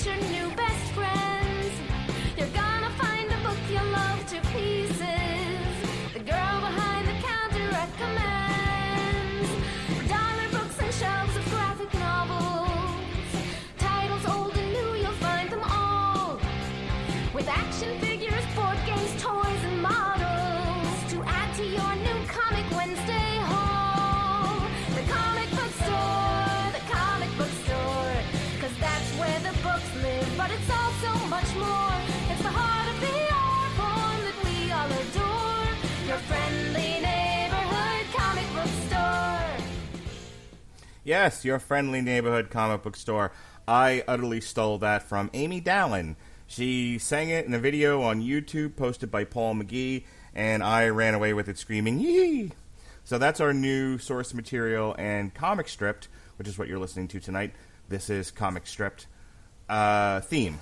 meet your new best friends. You're gonna find a book you'll love to pieces. The girl behind the counter recommends dollar books and shelves of graphic novels. Titles old and new, you'll find them all. With action figures, board games, toys, and models to add to your new Comic Wednesday haul. The comic book store, the comic book store. 'Cause that's where the books live, but it's also much more. It's the heart of the art form that we all adore. Your friendly neighborhood comic book store. Yes, your friendly neighborhood comic book store. I utterly stole that from Amy Dallin. She sang it in a video on YouTube posted by Paul McGee, and I ran away with it screaming, yee! So that's our new source material and comic stripped, which is what you're listening to tonight. This is comic stripped theme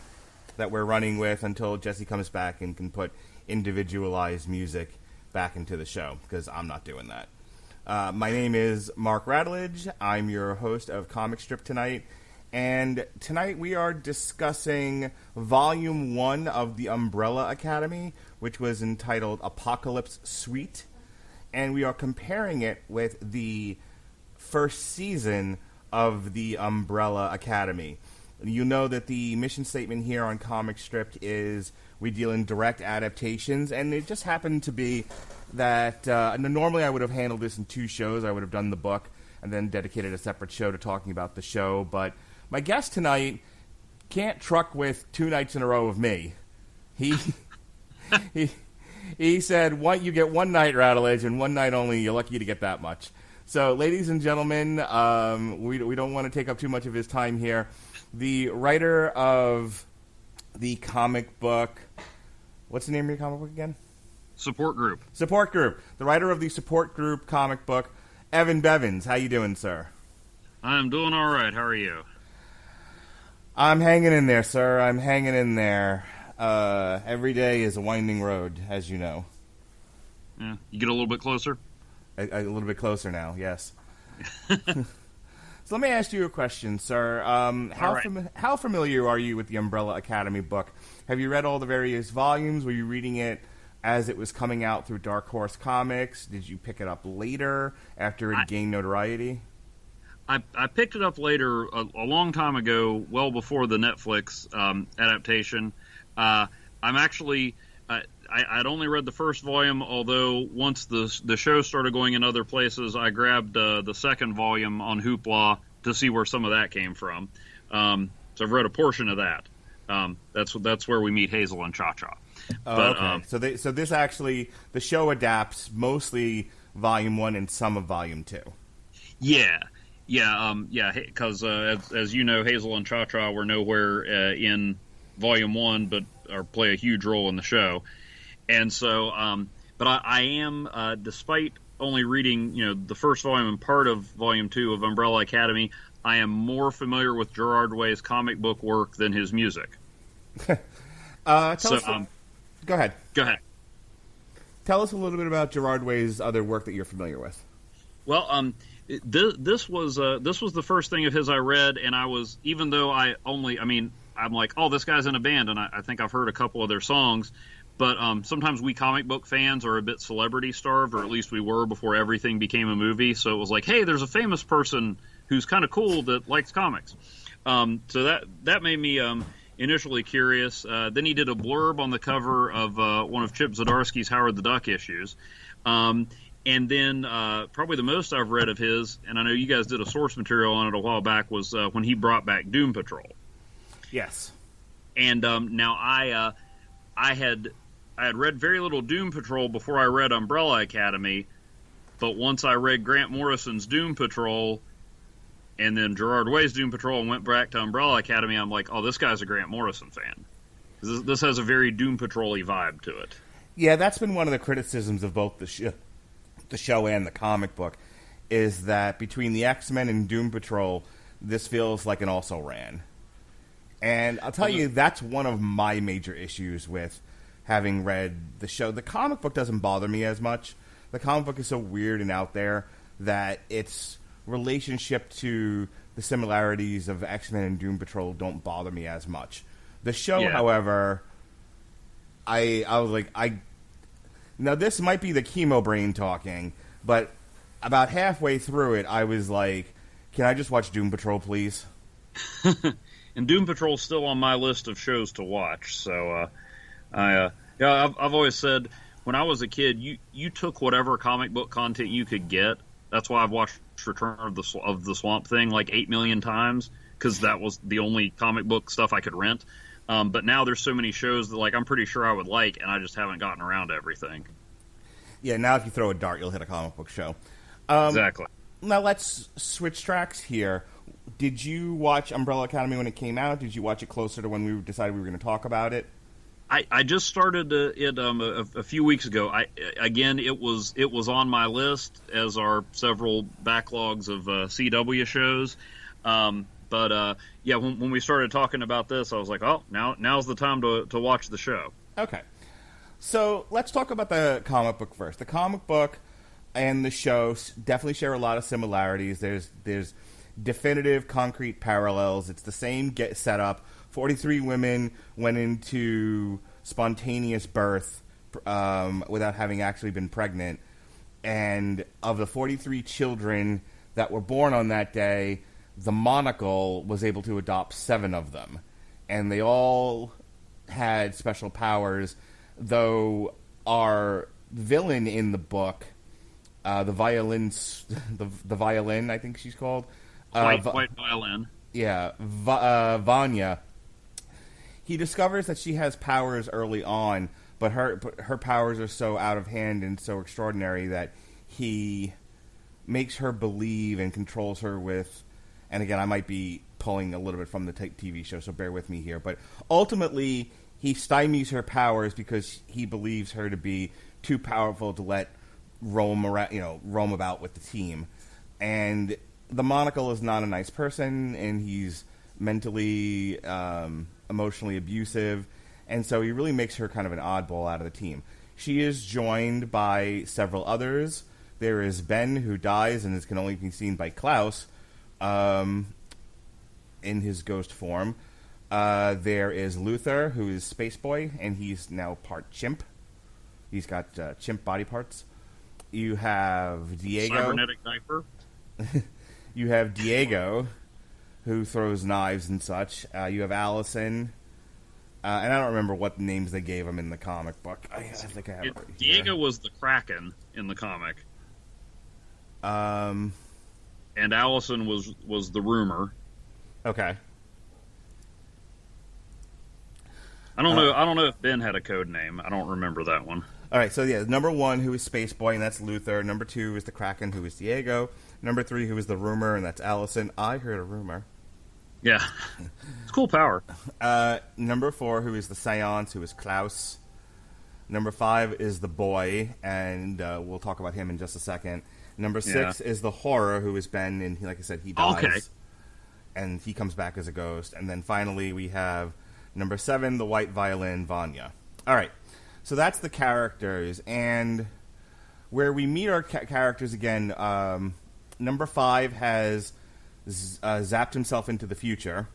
that we're running with until Jesse comes back and can put individualized music back into the show, because I'm not doing that. My name is Mark Radulich. I'm your host of Comic Strip tonight. And tonight we are discussing Volume 1 of the Umbrella Academy, which was entitled Apocalypse Suite. And we are comparing it with the first season of the Umbrella Academy. You know that the mission statement here on Comic Stripped is we deal in direct adaptations, and it just happened to be that normally I would have handled this in 2 shows. I would have done the book and then dedicated a separate show to talking about the show, but my guest tonight can't truck with 2 nights in a row of me. He said, "What, you get one night, Radulich, and one night only. You're lucky to get that much." So, ladies and gentlemen, we don't want to take up too much of his time here. The writer of the comic book, what's the name of your comic book again? Support Group. Support Group. The writer of the Support Group comic book, Evan Bevins. How you doing, sir? I'm doing all right. How are you? I'm hanging in there, sir. I'm hanging in there. Every day is a winding road, as you know. Yeah. You get a little bit closer? A little bit closer now, yes. So let me ask you a question, sir. How familiar are you with the Umbrella Academy book? Have you read all the various volumes? Were you reading it as it was coming out through Dark Horse Comics? Did you pick it up later after it gained notoriety? I picked it up later, a long time ago, well before the Netflix adaptation. I'm actually... I'd only read the first volume, although once the show started going in other places, I grabbed the second volume on Hoopla to see where some of that came from. So I've read a portion of that. That's where we meet Hazel and Cha-Cha. Okay. So this actually, the show adapts mostly Volume 1 and some of Volume 2. Yeah, because as you know, Hazel and Cha-Cha were nowhere in Volume 1, but play a huge role in the show. And so, but I am, despite only reading, the first volume and part of Volume 2 of Umbrella Academy, I am more familiar with Gerard Way's comic book work than his music. Go ahead. Go ahead. Tell us a little bit about Gerard Way's other work that you're familiar with. Well, this was the first thing of his I read, and I was, even though I'm like, oh, this guy's in a band, and I think I've heard a couple of their songs. But sometimes we comic book fans are a bit celebrity-starved, or at least we were before everything became a movie. So it was like, hey, there's a famous person who's kind of cool that likes comics. So that made me initially curious. Then he did a blurb on the cover of one of Chip Zdarsky's Howard the Duck issues. And then probably the most I've read of his, and I know you guys did a source material on it a while back, was when he brought back Doom Patrol. Yes. And now I had read very little Doom Patrol before I read Umbrella Academy, but once I read Grant Morrison's Doom Patrol and then Gerard Way's Doom Patrol and went back to Umbrella Academy, I'm like, oh, this guy's a Grant Morrison fan. This has a very Doom Patrol-y vibe to it. Yeah, that's been one of the criticisms of both the show and the comic book, is that between the X-Men and Doom Patrol, this feels like an also-ran. And I'll tell you, that's one of my major issues with having read the show. The comic book doesn't bother me as much. The comic book is so weird and out there that its relationship to the similarities of X-Men and Doom Patrol don't bother me as much. The show, Yeah. however, I was like, now this might be the chemo brain talking, but about halfway through it, I was like, can I just watch Doom Patrol, please? And Doom Patrol's still on my list of shows to watch. So, I've always said when I was a kid, you took whatever comic book content you could get. That's why I've watched Return of the Swamp Thing like 8 million times, because that was the only comic book stuff I could rent. But now there's so many shows that like I'm pretty sure I would like, and I just haven't gotten around to everything. Yeah, now if you throw a dart, you'll hit a comic book show. Exactly. Now let's switch tracks here. Did you watch Umbrella Academy when it came out? Did you watch it closer to when we decided we were going to talk about it? I just started it a few weeks ago. It was on my list, as are several backlogs of CW shows. When we started talking about this, I was like, oh, now's the time to watch the show. Okay. So let's talk about the comic book first. The comic book and the show definitely share a lot of similarities. There's definitive, concrete parallels. It's the same setup. 43 women went into spontaneous birth without having actually been pregnant. And of the 43 children that were born on that day, the Monocle was able to adopt 7 of them. And they all had special powers, though our villain in the book, the violin, I think she's called. White violin. Yeah, Vanya. He discovers that she has powers early on, but her powers are so out of hand and so extraordinary that he makes her believe and controls her with, and again, I might be pulling a little bit from the TV show, so bear with me here, but ultimately he stymies her powers because he believes her to be too powerful to let roam about with the team. And the Monocle is not a nice person, and he's mentally, emotionally abusive, and so he really makes her kind of an oddball out of the team. She is joined by several others. There is Ben, who dies and can only be seen by Klaus in his ghost form. There is Luther, who is Space Boy, and he's now part chimp. He's got chimp body parts. You have Diego. Cybernetic diaper. You have Diego, who throws knives and such. You have Allison. And I don't remember what names they gave him in the comic book. I think I have it right here. Diego was the Kraken in the comic. And Allison was the rumor. Okay. I don't know if Ben had a code name. I don't remember that one. All right, so yeah, number 1, who is Space Boy, and that's Luther. Number 2 is the Kraken, who is Diego. Number 3, who is the rumor, and that's Allison. I heard a rumor. Yeah. It's cool power. Number 4, who is the Seance, who is Klaus. Number 5 is the Boy, and we'll talk about him in just a second. Number 6 is the Horror, who is Ben, and like I said, he dies. Okay. And he comes back as a ghost. And then finally we have number 7, the White Violin, Vanya. All right, so that's the characters. And where we meet our characters again, number 5 has zapped himself into the future,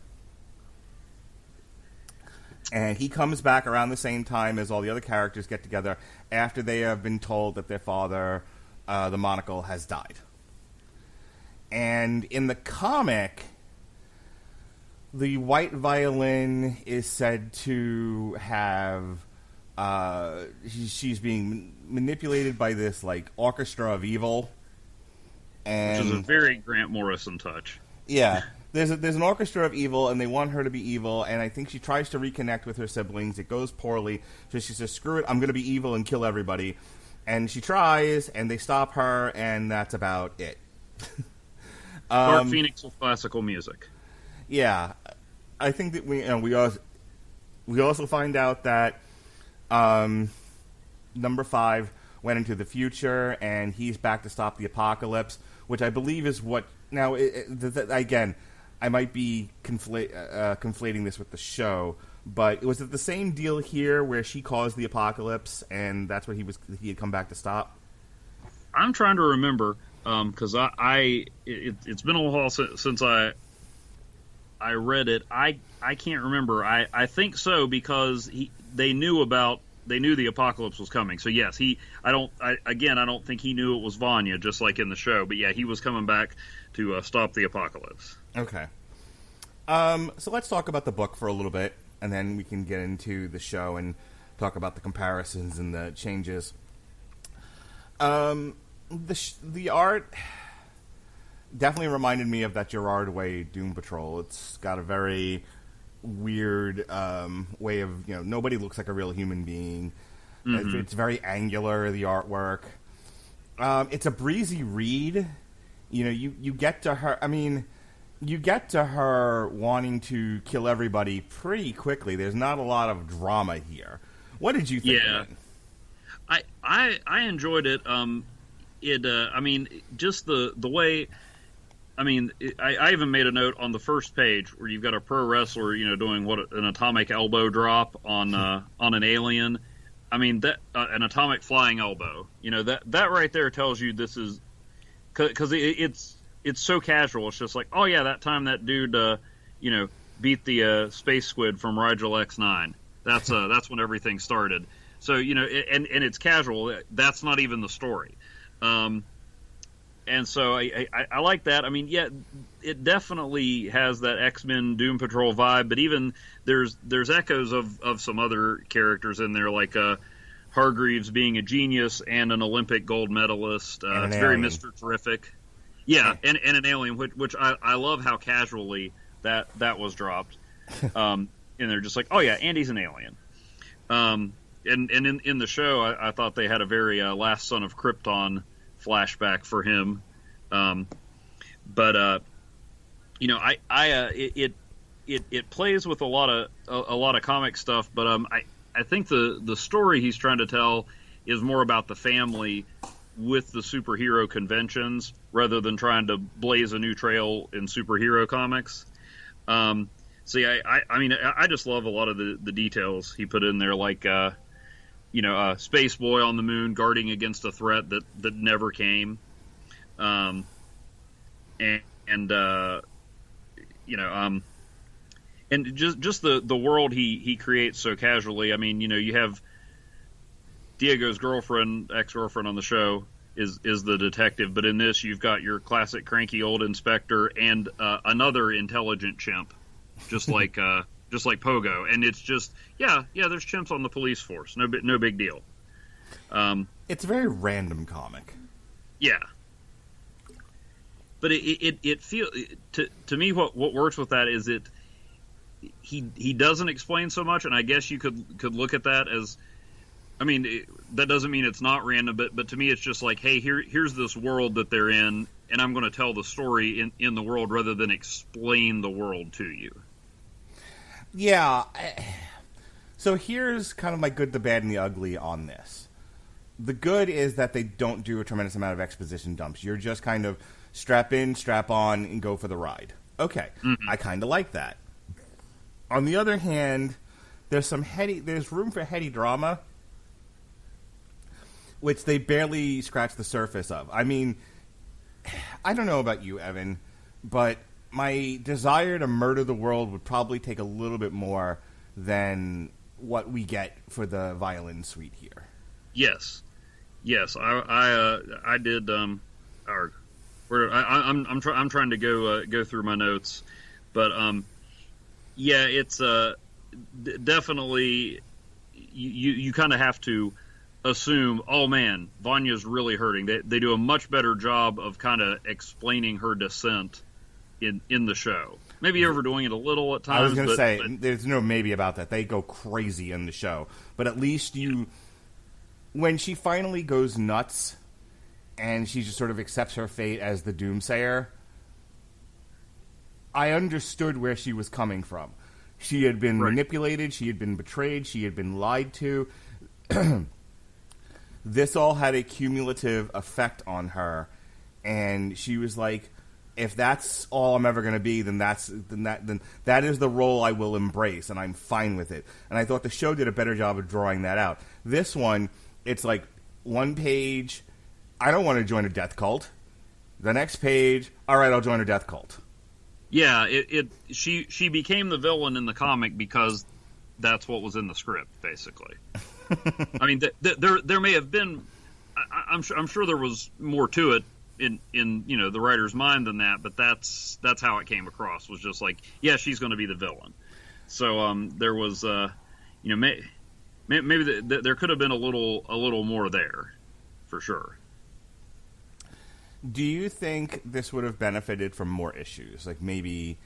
and he comes back around the same time as all the other characters get together after they have been told that their father, the Monocle, has died. And in the comic, the White Violin is said to have she's being manipulated by this like orchestra of evil. And, which is a very Grant Morrison touch. Yeah. There's an orchestra of evil, and they want her to be evil, and I think she tries to reconnect with her siblings. It goes poorly, so she says, screw it, I'm going to be evil and kill everybody. And she tries, and they stop her, and that's about it. Dark Phoenix with classical music. Yeah. I think that we also find out that number 5 went into the future, and he's back to stop the apocalypse, which I believe is what... Now, again, I might be conflating this with the show, but was it the same deal here where she caused the apocalypse, and that's what he had come back to stop? I'm trying to remember, because it's been a while since I I read it. I can't remember. I think so because they knew the apocalypse was coming. So yes, I don't think he knew it was Vanya, just like in the show. But yeah, he was coming back to stop the apocalypse. Okay. So let's talk about the book for a little bit, and then we can get into the show and talk about the comparisons and the changes. The art definitely reminded me of that Gerard way Doom Patrol. It's got a very weird way of, nobody looks like a real human being. Mm-hmm. It's very angular, the artwork. It's a breezy read. You get to her. I mean, you get to her wanting to kill everybody pretty quickly. There's not a lot of drama here. What did you think of it? I enjoyed it. I mean, just the way. I mean, I even made a note on the first page where you've got a pro wrestler, doing an atomic elbow drop on an alien. I mean, that an atomic flying elbow. That right there tells you this is because it's so casual. It's just like, oh yeah, that time that dude, beat the space squid from Rigel X9. That's when everything started. So and it's casual. That's not even the story. And so I like that. I mean, yeah, it definitely has that X-Men Doom Patrol vibe, but even there's echoes of some other characters in there, like Hargreaves being a genius and an Olympic gold medalist. It's very Mr. Terrific. Yeah, and an alien, which I love how casually that was dropped. And they're just like, oh yeah, Andy's an alien. And in the show, I thought they had a very Last Son of Krypton flashback for him, but it plays with a lot of comic stuff, but I think the story he's trying to tell is more about the family with the superhero conventions rather than trying to blaze a new trail in superhero comics. So yeah, I mean I just love a lot of the details he put in there, like Space Boy on the moon guarding against a threat that never came. And just the world he creates so casually. I mean, you have Diego's ex-girlfriend on the show is the detective, but in this you've got your classic cranky old inspector and another intelligent chimp, just like Pogo, and it's just there's chimps on the police force, no big deal. It's a very random comic. Yeah, but it feels to me what works with that is he doesn't explain so much, and I guess you could look at that as, I mean, that doesn't mean it's not random, but to me it's just like, hey, here's this world that they're in, and I'm going to tell the story in the world rather than explain the world to you. Yeah. So here's kind of my good, the bad, and the ugly on this. The good is that they don't do a tremendous amount of exposition dumps. You're just kind of strap in, strap on, and go for the ride. Okay. Mm-hmm. I kind of like that. On the other hand, there's room for heady drama, which they barely scratch the surface of. I mean, I don't know about you, Evan, but my desire to murder the world would probably take a little bit more than what we get for the violin suite here. Yes, I did. I'm trying to go through my notes, but yeah, it's definitely you kind of have to assume, oh man, Vanya's really hurting. They do a much better job of kind of explaining her descent in the show. Maybe overdoing it a little at times. I was going to say, there's no maybe about that. They go crazy in the show. But at least when she finally goes nuts and she just sort of accepts her fate as the Doomsayer, I understood where she was coming from. She had been manipulated, she had been betrayed, she had been lied to. This all had a cumulative effect on her, and she was like, if that's all I'm ever going to be, then that is the role I will embrace, and I'm fine with it. And I thought the show did a better job of drawing that out. This one, it's like one page, I don't want to join a death cult. The next page, all right, I'll join a death cult. Yeah, she became the villain in the comic because that's what was in the script, basically. I mean, there may have been, I'm sure there was more to it in the writer's mind than that, but that's how it came across, was just like, yeah, she's going to be the villain. So there was maybe there could have been a little more there, for sure. Do you think this would have benefited from more issues, like maybe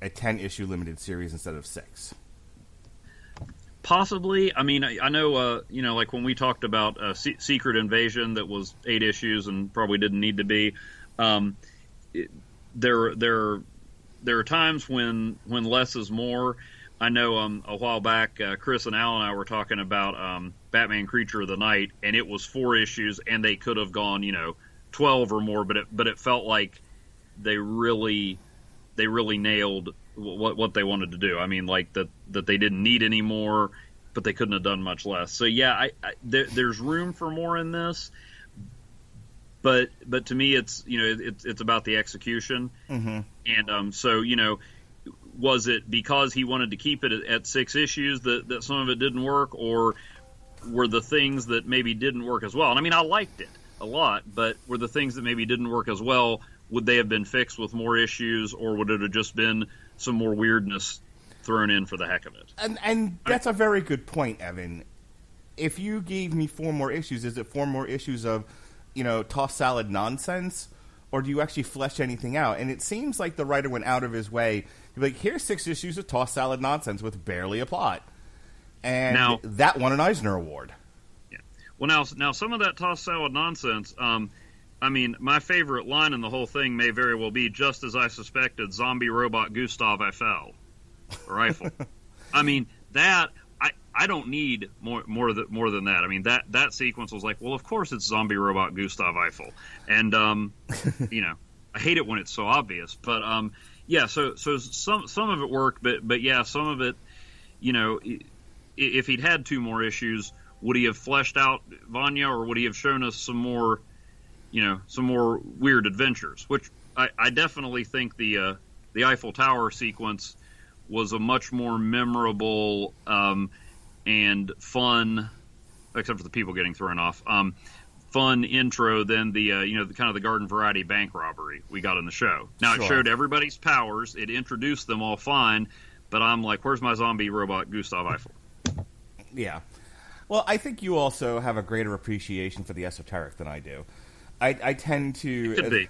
a 10-issue limited series instead of 6? Possibly. I mean, I know, like when we talked about Secret Invasion, that was 8 issues and probably didn't need to be. There are times when less is more. I know a while back, Chris and Al and I were talking about Batman Creature of the Night, and it was 4 issues, and they could have gone, 12 or more, but it felt like they really nailed what they wanted to do. I mean, like that they didn't need any more, but they couldn't have done much less. So yeah, there's room for more in this, but to me, it's it's about the execution. Mm-hmm. And so was it because he wanted to keep it at 6 issues that some of it didn't work, or were the things that maybe didn't work as well? And I mean, I liked it a lot, but were the things that maybe didn't work as well, would they have been fixed with more issues, or would it have just been some more weirdness thrown in for the heck of it? And that's a very good point, Evan. If you gave me 4 more issues, is it 4 more issues of, toss salad nonsense, or do you actually flesh anything out? And it seems like the writer went out of his way to be like, here's 6 issues of toss salad nonsense with barely a plot. And that won an Eisner Award. Well, now some of that toss salad nonsense, I mean, my favorite line in the whole thing may very well be, just as I suspected, zombie robot Gustav Eiffel. Or Eiffel. I mean, that, I don't need more than that. I mean, that sequence was like, well, of course it's zombie robot Gustav Eiffel. And, I hate it when it's so obvious. But, yeah, so some of it worked, but yeah, some of it, if he'd had 2 more issues, would he have fleshed out Vanya, or would he have shown us some more weird adventures? Which I definitely think the Eiffel Tower sequence was a much more memorable and fun, except for the people getting thrown off, fun intro than the kind of the garden variety bank robbery we got in the show. Now, It showed everybody's powers, it introduced them all fine, but I'm like, where's my zombie robot Gustav Eiffel? Yeah. Well, I think you also have a greater appreciation for the esoteric than I do. I tend to... Could be.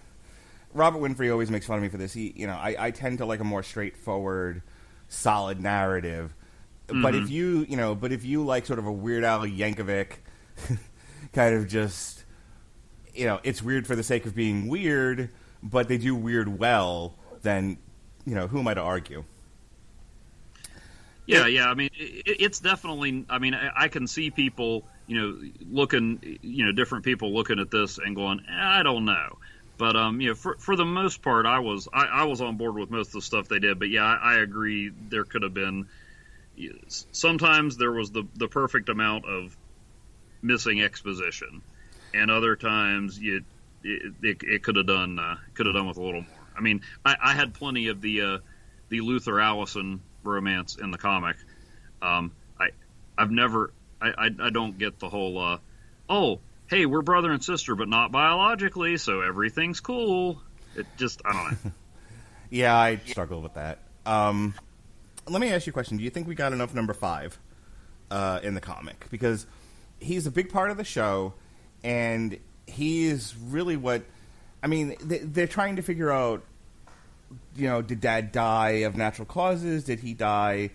Robert Winfrey always makes fun of me for this. I tend to like a more straightforward, solid narrative. Mm-hmm. But if you like sort of a Weird Al Yankovic kind of just, it's weird for the sake of being weird, but they do weird well, then, who am I to argue? Yeah. I mean, it's definitely. I mean, I can see people, looking, different people looking at this and going, I don't know. But for the most part, I was on board with most of the stuff they did. But yeah, I agree. There could have been. Sometimes there was the perfect amount of missing exposition, and other times it could have done with a little more. I mean, I had plenty of the Luther Allison romance in the comic. I don't get the whole hey, we're brother and sister but not biologically, so everything's cool. It just, I don't know. Yeah, I struggle with that. Let me ask you a question. Do you think we got enough number 5 in the comic? Because he's a big part of the show, and he is really what, I mean, they're trying to figure out, did Dad die of natural causes? Did he die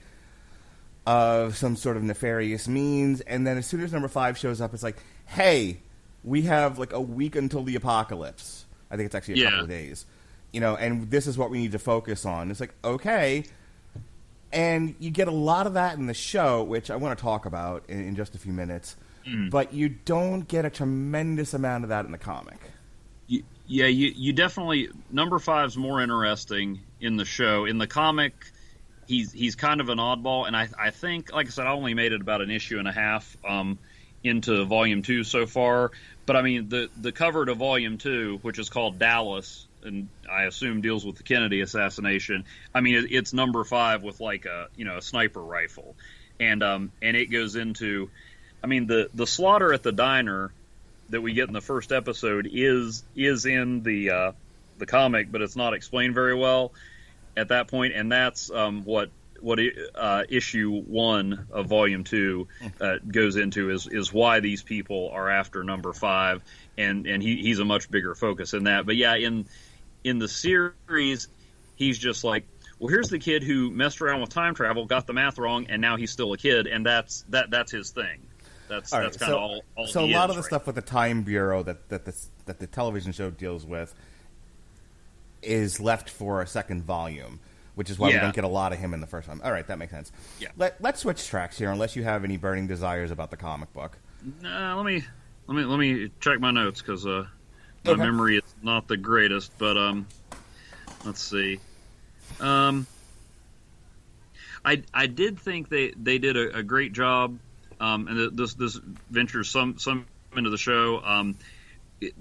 of some sort of nefarious means? And then as soon as number 5 shows up, it's like, hey, we have like a week until the apocalypse. I think it's actually a couple of days. And this is what we need to focus on. It's like, okay. And you get a lot of that in the show, which I want to talk about in just a few minutes. Mm. But you don't get a tremendous amount of that in the comic. Yeah, you definitely, number 5's more interesting in the show. In the comic, he's kind of an oddball, and I think, like I said, I only made it about an issue and a half into Volume 2 so far. But I mean, the cover to Volume 2, which is called Dallas, and I assume deals with the Kennedy assassination. I mean, it's number 5 with like a sniper rifle, and it goes into, I mean, the slaughter at the diner that we get in the first episode is in the comic, but it's not explained very well at that point, and that's what issue 1 of volume 2 goes into is why these people are after number 5, and he's a much bigger focus in that. But yeah, in the series, he's just like, well, here's the kid who messed around with time travel, got the math wrong, and now he's still a kid, and that's his thing. That's kind of all. So a lot of the stuff with the Time Bureau that the television show deals with is left for a second volume, which is why we don't get a lot of him in the first one. All right, that makes sense. Yeah. Let's switch tracks here, unless you have any burning desires about the comic book. Let me check my notes, because my memory is not the greatest. But let's see. I did think they did a great job, and this ventures some into the show.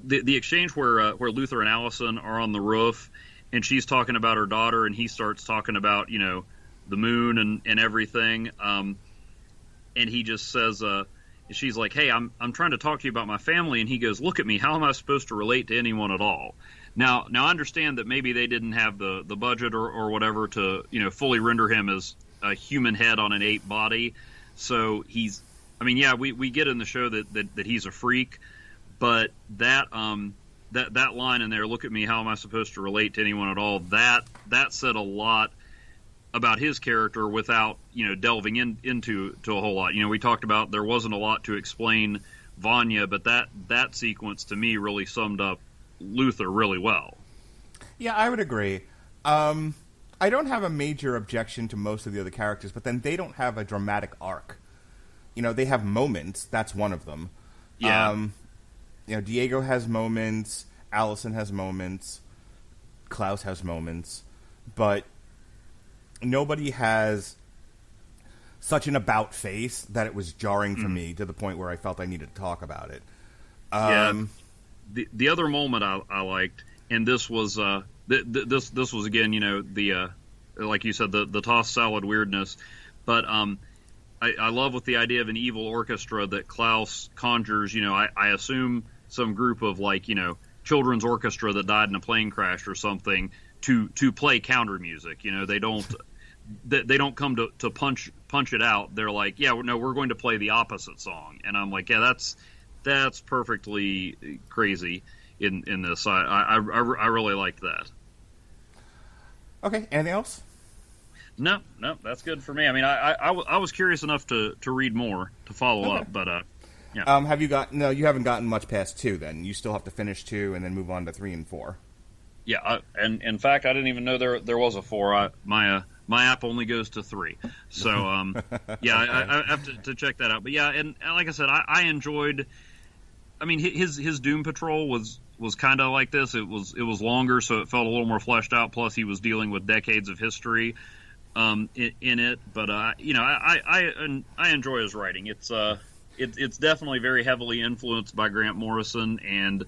The exchange where Luther and Allison are on the roof, and she's talking about her daughter, and he starts talking about the moon and everything, and he just says, she's like, hey, I'm trying to talk to you about my family, and he goes, look at me, how am I supposed to relate to anyone at all? Now I understand that maybe they didn't have the budget or whatever to fully render him as a human head on an ape body, so he's, I mean, yeah, we get in the show that he's a freak, but that line in there, look at me, how am I supposed to relate to anyone at all, that said a lot about his character without delving into a whole lot. We talked about there wasn't a lot to explain Vanya, but that sequence to me really summed up Luther really well. Yeah, I would agree. I don't have a major objection to most of the other characters, but then they don't have a dramatic arc. They have moments. That's one of them. Yeah. Diego has moments. Allison has moments. Klaus has moments. But nobody has such an about face that it was jarring for me to the point where I felt I needed to talk about it. The other moment I liked, and this was this was again, the like you said, the tossed salad weirdness, but I love with the idea of an evil orchestra that Klaus conjures. I assume some group of children's orchestra that died in a plane crash or something to play counter music. They don't come to punch it out. They're like, yeah, no, we're going to play the opposite song, and I'm like, yeah, that's perfectly crazy in this. I really liked that. Okay, anything else? No, that's good for me. I mean, I was curious enough to read more to follow up, but yeah. Have you you haven't gotten much past 2 then. You still have to finish 2 and then move on to 3 and 4. Yeah, and in fact, I didn't even know there was a 4. My app only goes to 3. So yeah, I have to check that out. But yeah, and like I said, I enjoyed. I mean, his Doom Patrol was kind of like this. It was longer, so it felt a little more fleshed out. Plus, he was dealing with decades of history in it. But I enjoy his writing. It's definitely very heavily influenced by Grant Morrison, and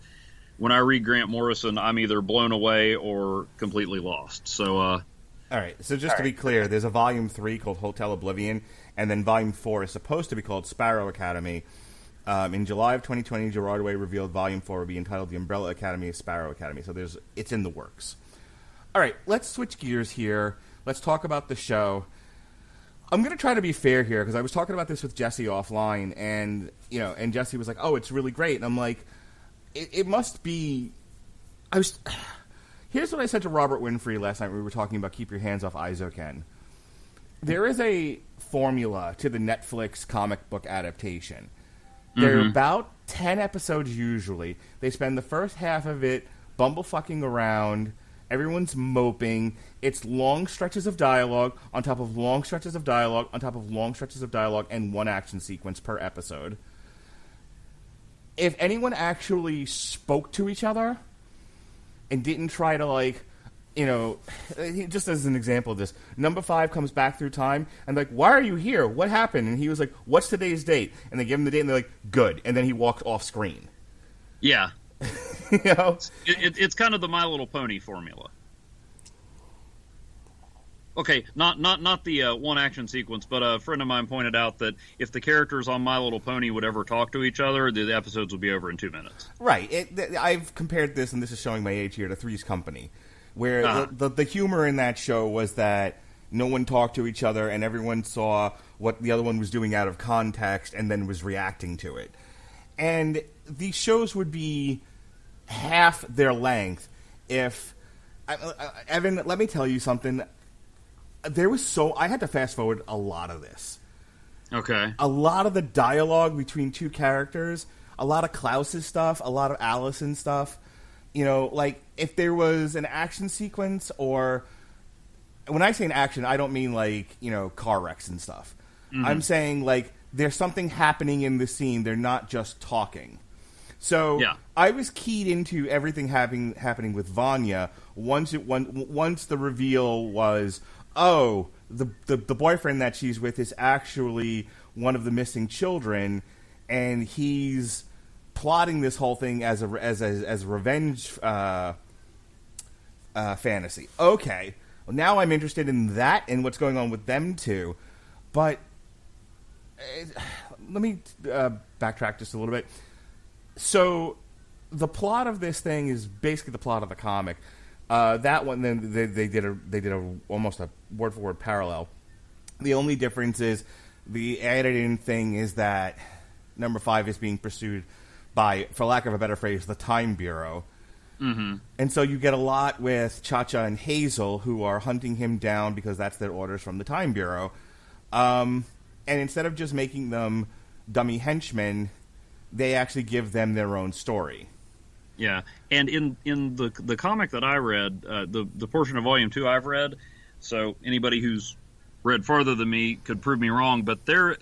when I read Grant Morrison, I'm either blown away or completely lost. So all right. So just to be clear, there's a volume 3 called Hotel Oblivion, and then volume 4 is supposed to be called Sparrow Academy. In July of 2020, Gerard revealed volume 4 would be entitled The Umbrella Academy of Sparrow Academy. So it's in the works. All right, let's switch gears here. Let's talk about the show. I'm going to try to be fair here, because I was talking about this with Jesse offline, and and Jesse was like, "Oh, it's really great," and I'm like, "It must be." Here's what I said to Robert Winfrey last night when we were talking about Keep Your Hands Off Isoken. There is a formula to the Netflix comic book adaptation. They're about 10 episodes usually. They spend the first half of it bumblefucking around. Everyone's moping. It's long stretches of dialogue on top of long stretches of dialogue on top of long stretches of dialogue and one action sequence per episode. If anyone actually spoke to each other and didn't try to, just as an example of this, number 5 comes back through time and why are you here? What happened? And he was like, what's today's date? And they give him the date and they're like, good. And then he walked off screen. Yeah. You know, it's kind of the My Little Pony formula. Okay, not the one action sequence, but a friend of mine pointed out that if the characters on My Little Pony would ever talk to each other, the episodes would be over in 2 minutes. Right. I've compared this, and this is showing my age here, to Three's Company, where the humor in that show was that no one talked to each other, and everyone saw what the other one was doing out of context, and then was reacting to it. And these shows would be half their length if... Evan, let me tell you something. I had to fast forward a lot of this. Okay. A lot of the dialogue between two characters, a lot of Klaus's stuff, a lot of Allison's stuff. You know, like, if there was an action sequence, or... When I say an action, I don't mean, like, you know, car wrecks and stuff. Mm-hmm. I'm saying, like, there's something happening in the scene. They're not just talking. So I was keyed into everything happening with Vanya once the reveal was... Oh, the boyfriend that she's with is actually one of the missing children, and he's plotting this whole thing as a revenge fantasy. Okay, well, now I'm interested in that and what's going on with them two. But let me backtrack just a little bit. So the plot of this thing is basically the plot of the comic. That one, then they did a almost a word for word parallel. The only difference is the added in thing is that number 5 is being pursued by, for lack of a better phrase, the Time Bureau. Mm-hmm. And so you get a lot with Cha-Cha and Hazel, who are hunting him down because that's their orders from the Time Bureau. And instead of just making them dummy henchmen, they actually give them their own story. Yeah, and in the comic that I read, the portion of Volume 2 I've read, so anybody who's read farther than me could prove me wrong, but they're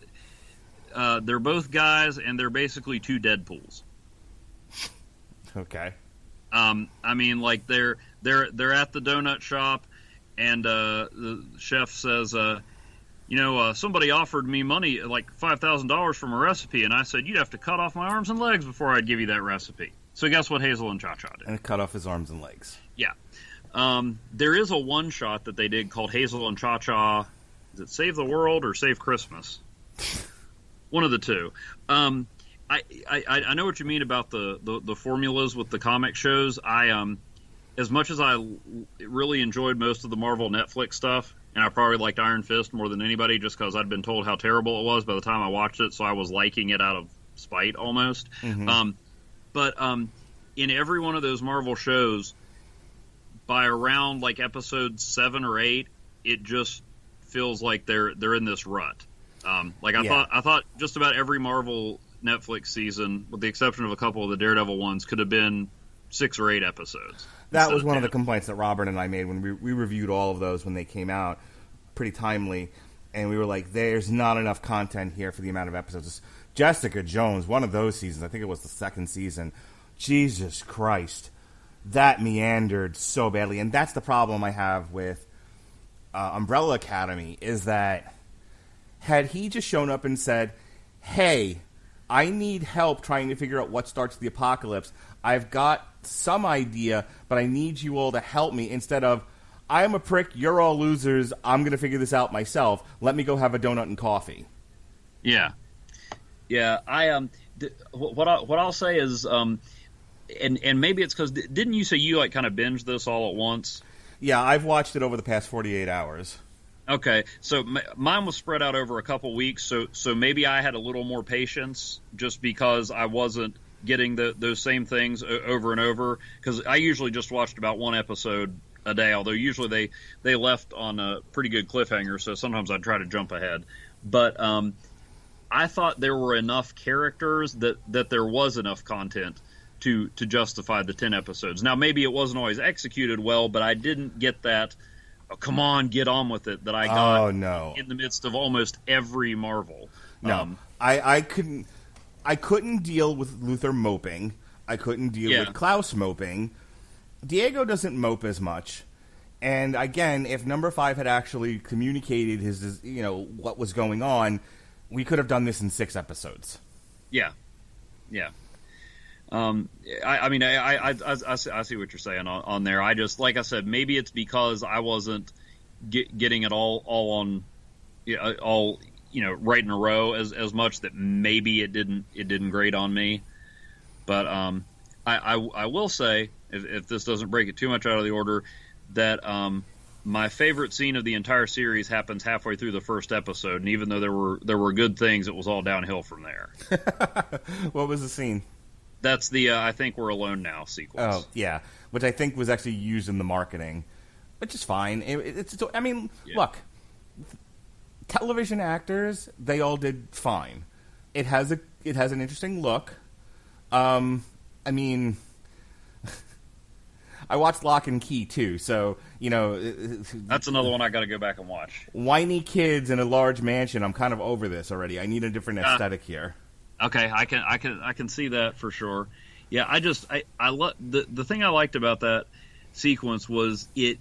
both guys, and they're basically two Deadpools. Okay. I mean, like, they're at the donut shop, and the chef says, somebody offered me money, like $5,000 from a recipe, and I said, you'd have to cut off my arms and legs before I'd give you that recipe. So guess what Hazel and Cha-Cha did? And cut off his arms and legs. Yeah. There is a one-shot that they did called Hazel and Cha-Cha. Is it Save the World or Save Christmas? One of the two. I know what you mean about the formulas with the comic shows. As much as I really enjoyed most of the Marvel Netflix stuff, and I probably liked Iron Fist more than anybody just because I'd been told how terrible it was by the time I watched it, so I was liking it out of spite almost. Mm-hmm. But in every one of those Marvel shows, by around like episode 7 or 8, it just feels like they're in this rut. I thought just about every Marvel Netflix season, with the exception of a couple of the Daredevil ones, could have been 6 or 8 episodes. That was one of the complaints that Robert and I made when we reviewed all of those when they came out, pretty timely, and we were like, there's not enough content here for the amount of episodes. Jessica Jones, one of those seasons, I think it was the 2nd season, Jesus Christ, that meandered so badly. And that's the problem I have with Umbrella Academy, is that had he just shown up and said, hey, I need help trying to figure out what starts the apocalypse. I've got some idea, but I need you all to help me, instead of, I'm a prick, you're all losers, I'm going to figure this out myself. Let me go have a donut and coffee. Yeah. Yeah, what I'll say is, and maybe it's because, didn't you say you like kind of binged this all at once? Yeah, I've watched it over the past 48 hours. Okay, so mine was spread out over a couple weeks, so maybe I had a little more patience just because I wasn't getting those same things over and over, because I usually just watched about one episode a day, although usually they left on a pretty good cliffhanger, so sometimes I'd try to jump ahead. But I thought there were enough characters that there was enough content to justify the 10 episodes. Now, maybe it wasn't always executed well, but I didn't get that, oh, come on, get on with it, that I got in the midst of almost every Marvel. No, I couldn't deal with Luther moping. I couldn't deal with Klaus moping. Diego doesn't mope as much. And again, if number 5 had actually communicated his, what was going on, we could have done this in 6 episodes. Yeah. Yeah. I mean, I see what you're saying on there. I just, like I said, maybe it's because I wasn't getting it all on, all, right in a row as much, that maybe it didn't grate on me. But I will say, if this doesn't break it too much out of the order, that my favorite scene of the entire series happens halfway through the first episode, and even though there were good things, it was all downhill from there. What was the scene? That's the I Think We're Alone Now sequence. Oh, yeah, which I think was actually used in the marketing, which is fine. I mean, look, television actors, they all did fine. It has an interesting look. I mean, I watched Lock and Key too, so that's another one I got to go back and watch. Whiny kids in a large mansion. I'm kind of over this already. I need a different aesthetic here. Okay, I can see that for sure. Yeah, I love the thing I liked about that sequence was it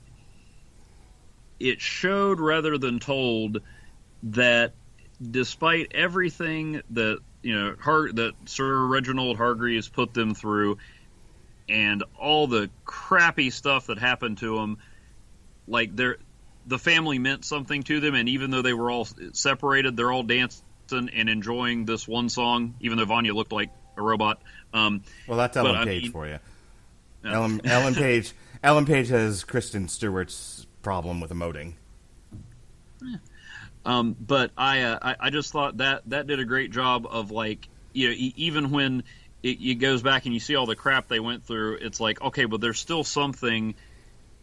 showed rather than told that despite everything that that Sir Reginald Hargreaves put them through, and all the crappy stuff that happened to them, like the family meant something to them, and even though they were all separated, they're all dancing and enjoying this one song, even though Vanya looked like a robot. Well, that's Ellen Page for you. No. Ellen Page has Kristen Stewart's problem with emoting. But I just thought that did a great job of, like, even when it goes back and you see all the crap they went through, it's like, okay, but there's still something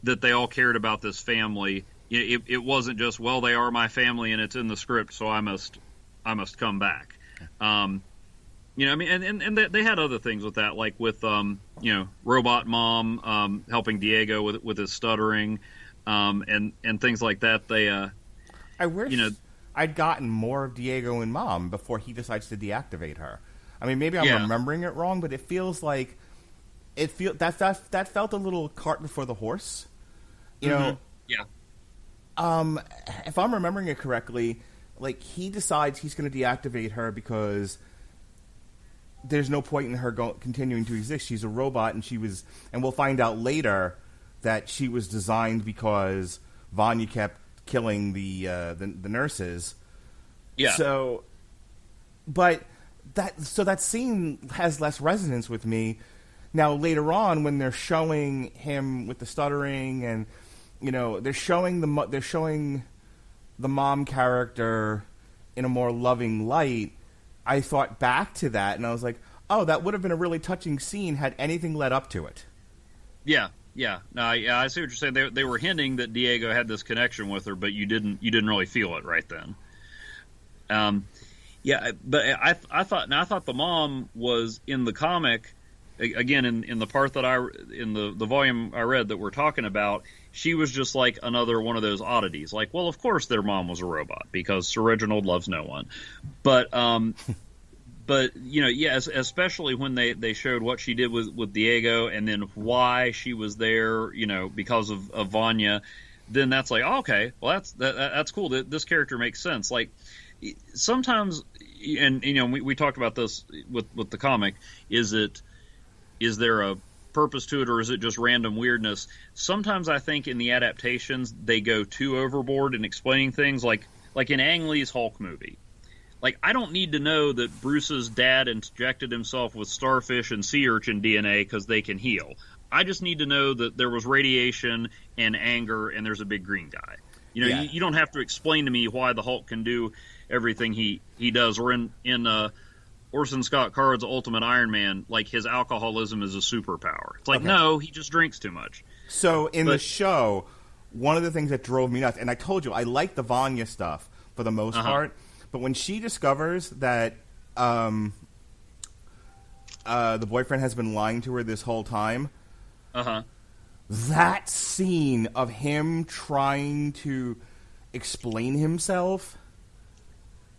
that they all cared about this family. It wasn't just, well, they are my family and it's in the script, so I must come back. I mean, and they had other things with that, like with Robot Mom helping Diego with his stuttering, and things like that. I wish I'd gotten more of Diego and Mom before he decides to deactivate her. I mean, maybe I'm remembering it wrong, but it feels like that felt a little cart before the horse. Yeah. If I'm remembering it correctly, like, he decides he's going to deactivate her because there's no point in her continuing to exist. She's a robot, and we'll find out later that she was designed because Vanya kept killing the nurses. Yeah. So, but that scene has less resonance with me. Now later on, when they're showing him with the stuttering, and they're showing the mom character in a more loving light, I thought back to that, and I was like, oh, that would have been a really touching scene had anything led up to it. Yeah. No, I see what you're saying. They were hinting that Diego had this connection with her, but you didn't really feel it right then. But I thought the mom was in the comic, again, in the part that in the volume I read that we're talking about, she was just like another one of those oddities. Like, well, of course their mom was a robot because Sir Reginald loves no one. But especially when they showed what she did with Diego, and then why she was there, because of Vanya, then that's like, oh, okay, well, that's cool. This character makes sense. Like, sometimes, and we talked about this with the comic, is there a purpose to it, or is it just random weirdness? Sometimes I think in the adaptations they go too overboard in explaining things, like in Ang Lee's Hulk movie. Like, I don't need to know that Bruce's dad injected himself with starfish and sea urchin DNA because they can heal. I just need to know that there was radiation and anger and there's a big green guy. You don't have to explain to me why the Hulk can do everything he does. Or in Orson Scott Card's Ultimate Iron Man, like, his alcoholism is a superpower. It's like, no, he just drinks too much. So the show, one of the things that drove me nuts, and I told you, I like the Vanya stuff for the most part, but when she discovers that the boyfriend has been lying to her this whole time, that scene of him trying to explain himself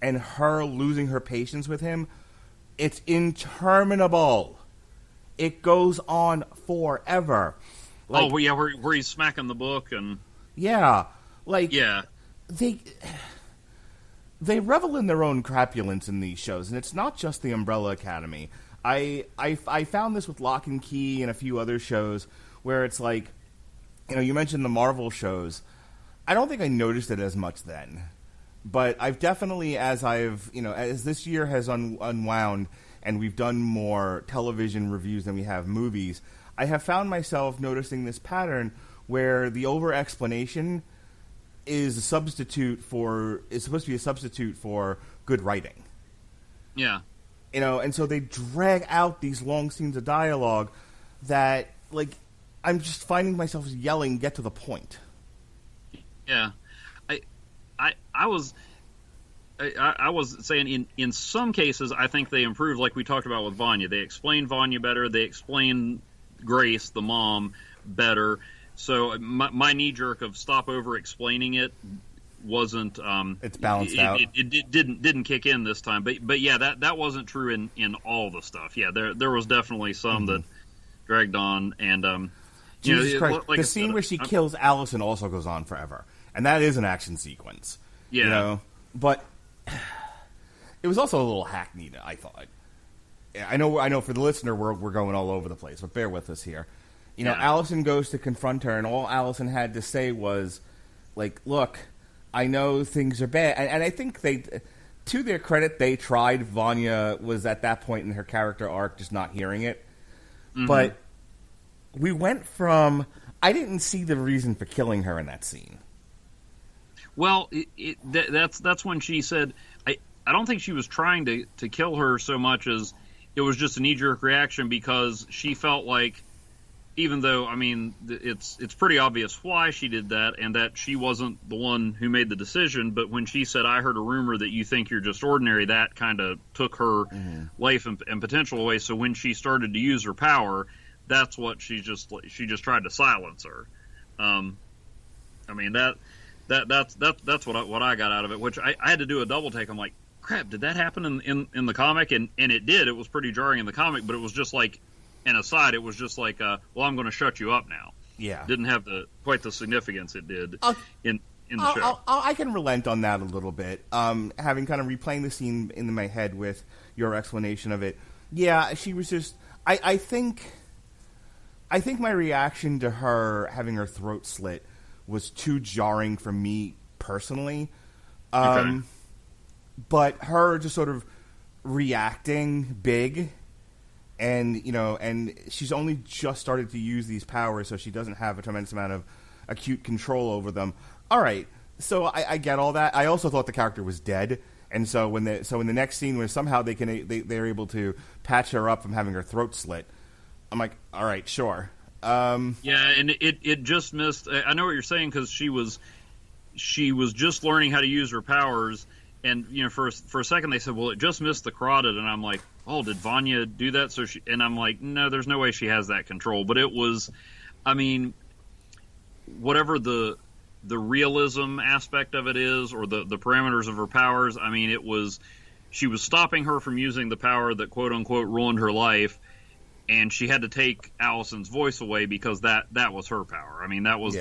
and her losing her patience with him, it's interminable. It goes on forever. Like, where he's smacking the book and... Yeah. Like, they revel in their own crapulence in these shows, and it's not just the Umbrella Academy. I found this with Lock and Key and a few other shows where it's like, you mentioned the Marvel shows. I don't think I noticed it as much then, but I've definitely, as this year has unwound and we've done more television reviews than we have movies, I have found myself noticing this pattern where the over-explanation is supposed to be a substitute for good writing. Yeah. And so they drag out these long scenes of dialogue that, like, I'm just finding myself yelling, get to the point. Yeah. I was saying in some cases I think they improved, like we talked about with Vanya. They explained Vanya better. They explained Grace, the mom, better. So my knee jerk of stop over explaining it wasn't. It's balanced out. It didn't kick in this time. But yeah, that wasn't true in all the stuff. Yeah, there was definitely some that dragged on, and Jesus Christ. Like the scene where she kills Allison also goes on forever, and that is an action sequence. Yeah. But it was also a little hackneyed, I thought. I know for the listener we're going all over the place, but bear with us here. Allison goes to confront her, and all Allison had to say was, like, look, I know things are bad. And I think to their credit, they tried. Vanya was at that point in her character arc just not hearing it. Mm-hmm. But we went from, I didn't see the reason for killing her in that scene. Well, that's when she said, I don't think she was trying to kill her so much as it was just a knee-jerk reaction, because she felt like, even though, I mean, it's pretty obvious why she did that, and that she wasn't the one who made the decision, but when she said, I heard a rumor that you think you're just ordinary, that kind of took her life and potential away. So when she started to use her power, that's what she just tried to silence her. I mean, that's what I got out of it, which I had to do a double take. I'm like, crap, did that happen in the comic? And it did. It was pretty jarring in the comic, but it was just like, an aside, it was just like, well, I'm going to shut you up now. Yeah. Didn't have quite the significance it did in the show. I can relent on that a little bit. Having kind of replaying the scene in my head with your explanation of it. Yeah, she was just, I think my reaction to her having her throat slit was too jarring for me personally. Okay. But her just sort of reacting big, and and she's only just started to use these powers, so she doesn't have a tremendous amount of acute control over them. All right, so I get all that. I also thought the character was dead, and so in the next scene where somehow they're able to patch her up from having her throat slit, I'm like, all right, sure. Yeah, and it just missed. I know what you're saying, because she was just learning how to use her powers. And for a second they said, well, it just missed the carotid, and I'm like, oh, did Vanya do that? And I'm like, no, there's no way she has that control. But it was, I mean, whatever the realism aspect of it is, or the parameters of her powers, I mean, she was stopping her from using the power that quote unquote ruined her life, and she had to take Allison's voice away because that was her power. I mean, that was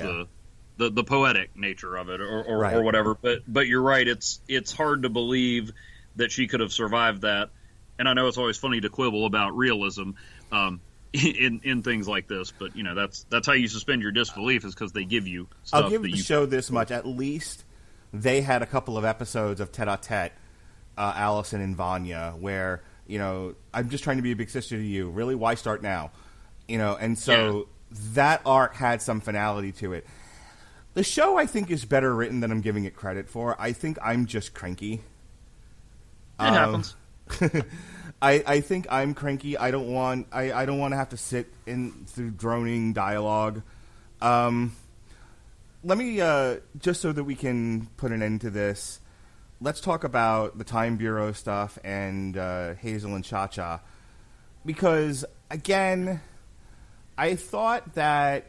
the poetic nature of it, or right, or whatever. But you're right. It's hard to believe that she could have survived that. And I know it's always funny to quibble about realism in things like this, but that's how you suspend your disbelief, is because they give you stuff. I'll give the show this much: at least they had a couple of episodes of tete-a-tete, Allison and Vanya, where I'm just trying to be a big sister to you. Really, why start now? And so that arc had some finality to it. The show, I think, is better written than I'm giving it credit for. I think I'm just cranky. It happens. I think I'm cranky. I don't want to have to sit through droning dialogue. Let me just so that we can put an end to this, let's talk about the Time Bureau stuff and Hazel and Cha-Cha, because again, I thought that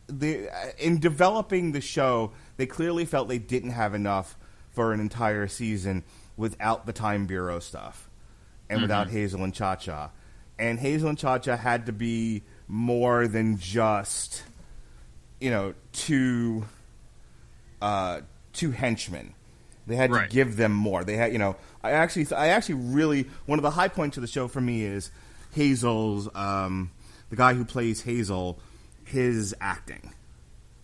in developing the show, they clearly felt they didn't have enough for an entire season without the Time Bureau stuff and without Hazel and Cha-Cha. And Hazel and Cha-Cha had to be more than just, two henchmen. They had to give them more. They had, I actually really, one of the high points of the show for me is Hazel's, the guy who plays Hazel, his acting.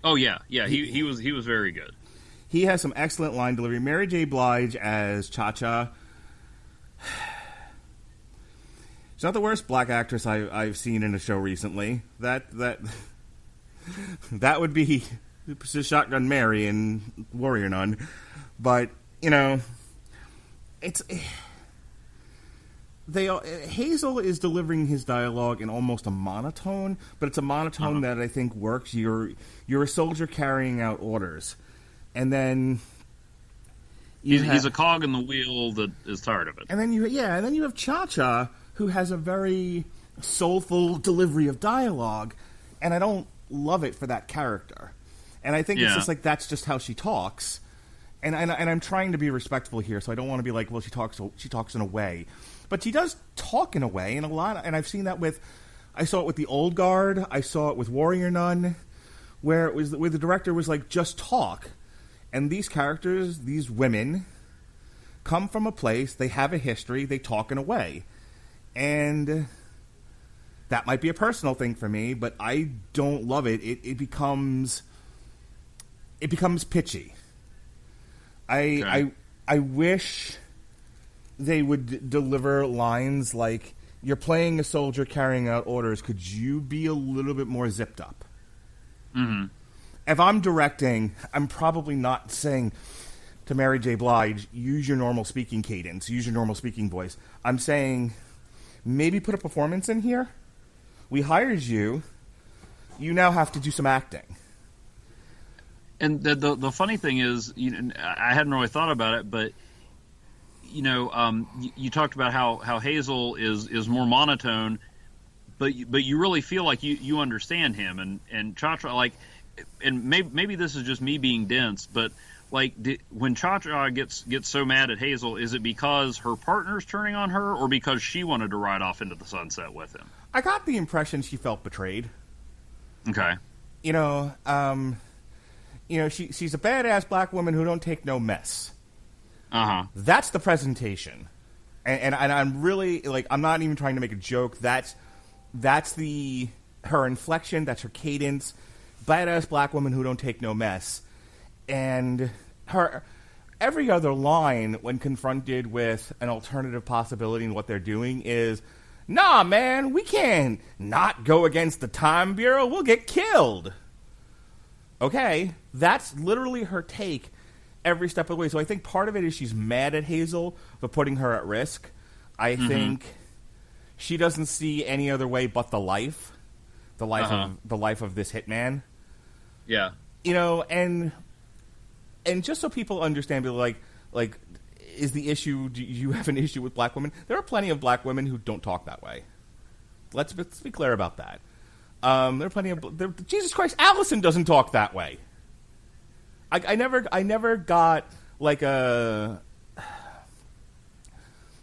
Oh yeah, he was very good. He has some excellent line delivery. Mary J. Blige as Cha-Cha. She's not the worst black actress I've seen in a show recently. That would be Shotgun Mary in Warrior Nun. But, Hazel is delivering his dialogue in almost a monotone, but it's a monotone that I think works. You're a soldier carrying out orders. And then he's a cog in the wheel that is tired of it. And then you have Cha-Cha, who has a very soulful delivery of dialogue, and I don't love it for that character. And I think it's just like that's just how she talks. And I'm trying to be respectful here, so I don't want to be like, well, she talks in a way, but she does talk in a way, and and I've seen that I saw it with the Old Guard, I saw it with Warrior Nun, where the director was like, just talk. And these characters, these women, come from a place, they have a history, they talk in a way. And that might be a personal thing for me, but I don't love it. It becomes pitchy. I wish they would deliver lines like, you're playing a soldier carrying out orders, could you be a little bit more zipped up? Mm-hmm. If I'm directing, I'm probably not saying to Mary J. Blige, use your normal speaking cadence, use your normal speaking voice. I'm saying, maybe put a performance in here. We hired you. You now have to do some acting. And the funny thing is, I hadn't really thought about it, but you talked about how Hazel is more monotone, but you really feel like you understand him, and Cha-Cha, like, and maybe this is just me being dense, but like when Cha-Cha gets so mad at Hazel, is it because her partner's turning on her, or because she wanted to ride off into the sunset with him? I got the impression she felt betrayed. Okay. She's a badass black woman who don't take no mess. That's the presentation, and I'm really like, I'm not even trying to make a joke. That's her inflection. That's her cadence. Badass black woman who don't take no mess, and her every other line when confronted with an alternative possibility in what they're doing is, "Nah, man, we can't not go against the Time Bureau. We'll get killed." Okay, that's literally her take every step of the way. So I think part of it is she's mad at Hazel for putting her at risk. I think she doesn't see any other way but the life of this hitman. Yeah. And just so people understand, like, is the issue? Do you have an issue with black women? There are plenty of black women who don't talk that way. Let's be clear about that. There are plenty of Jesus Christ. Allison doesn't talk that way. I never got like a.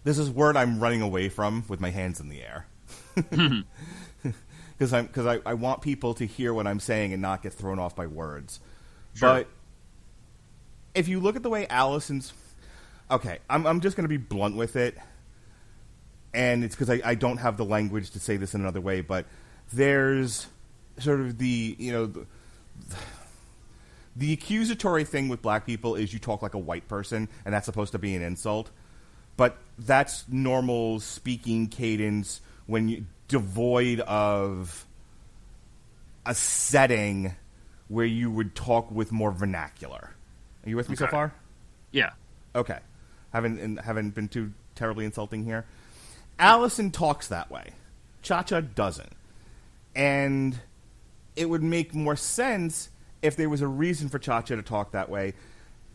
This is a word I'm running away from with my hands in the air. Because I want people to hear what I'm saying and not get thrown off by words. Sure. But if you look at the way Allison's, okay, I'm just going to be blunt with it, and it's because I don't have the language to say this in another way. But there's sort of the accusatory thing with black people is you talk like a white person, and that's supposed to be an insult. But that's normal speaking cadence when you devoid of a setting where you would talk with more vernacular. Are you with me so far? Yeah. Okay. Haven't been too terribly insulting here. Allison talks that way. Cha-Cha doesn't. And it would make more sense if there was a reason for Cha-Cha to talk that way.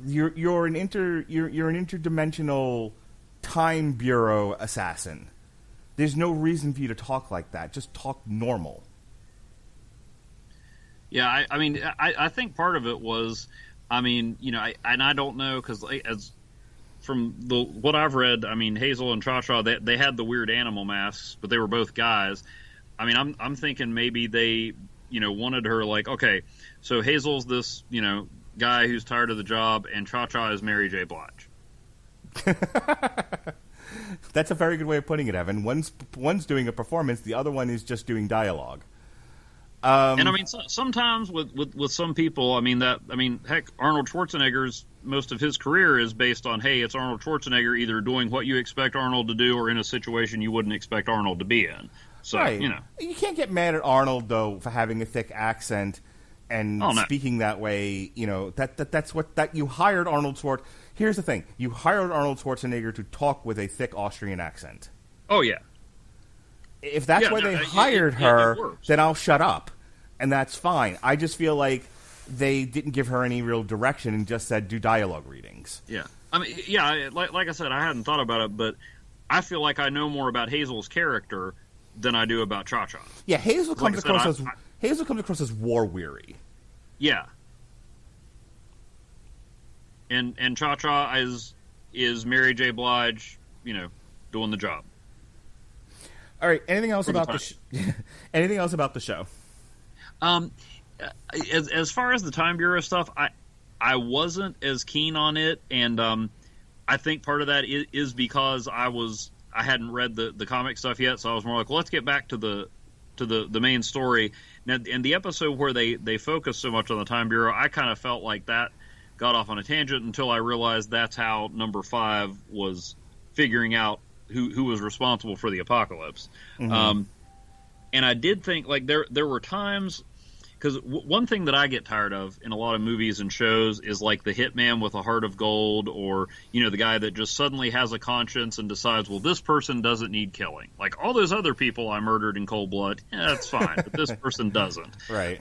You're an interdimensional Time Bureau assassin. There's no reason for you to talk like that. Just talk normal. Yeah, I think part of it was, I don't know, because as from what I've read, Hazel and Cha-Cha, they had the weird animal masks, but they were both guys. I'm thinking maybe they, wanted her like, okay, so Hazel's this, guy who's tired of the job, and Cha-Cha is Mary J. Blige. That's a very good way of putting it, Evan. One's doing a performance, the other one is just doing dialogue. And I mean, sometimes with some people, heck, Arnold Schwarzenegger's most of his career is based on, hey, it's Arnold Schwarzenegger either doing what you expect Arnold to do or in a situation you wouldn't expect Arnold to be in. So, right. You can't get mad at Arnold, though, for having a thick accent and speaking that way. That's what you hired Arnold Schwarzenegger. Here's the thing. You hired Arnold Schwarzenegger to talk with a thick Austrian accent. Oh, yeah. If that's why they hired her, then I'll shut up. And that's fine. I just feel like they didn't give her any real direction and just said, do dialogue readings. Yeah. I mean, yeah, like I said, I hadn't thought about it, but I feel like I know more about Hazel's character than I do about Cha-Cha. Yeah, Hazel comes across as war-weary. Yeah. And Cha-Cha is Mary J. Blige, doing the job. All right. Anything else about the show? As far as the Time Bureau stuff, I wasn't as keen on it, and I think part of that is because I hadn't read the comic stuff yet, so I was more like, well, let's get back to the main story. Now, in the episode where they focus so much on the Time Bureau, I kind of felt like that got off on a tangent until I realized that's how number 5 was figuring out who was responsible for the apocalypse. Mm-hmm. And I did think, like, there were times, because one thing that I get tired of in a lot of movies and shows is like the hitman with a heart of gold, or the guy that just suddenly has a conscience and decides, well, this person doesn't need killing. Like all those other people I murdered in cold blood, that's fine, but this person doesn't. Right.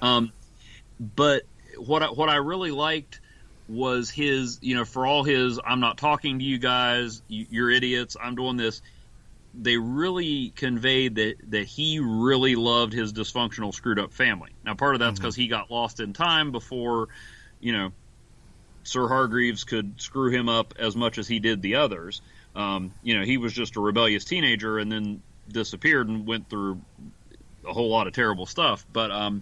But what I really liked was his, for all his, I'm not talking to you guys, you're idiots, I'm doing this. They really conveyed that he really loved his dysfunctional, screwed up family. Now, part of that's because he got lost in time before, Sir Hargreaves could screw him up as much as he did the others. He was just a rebellious teenager and then disappeared and went through a whole lot of terrible stuff. But,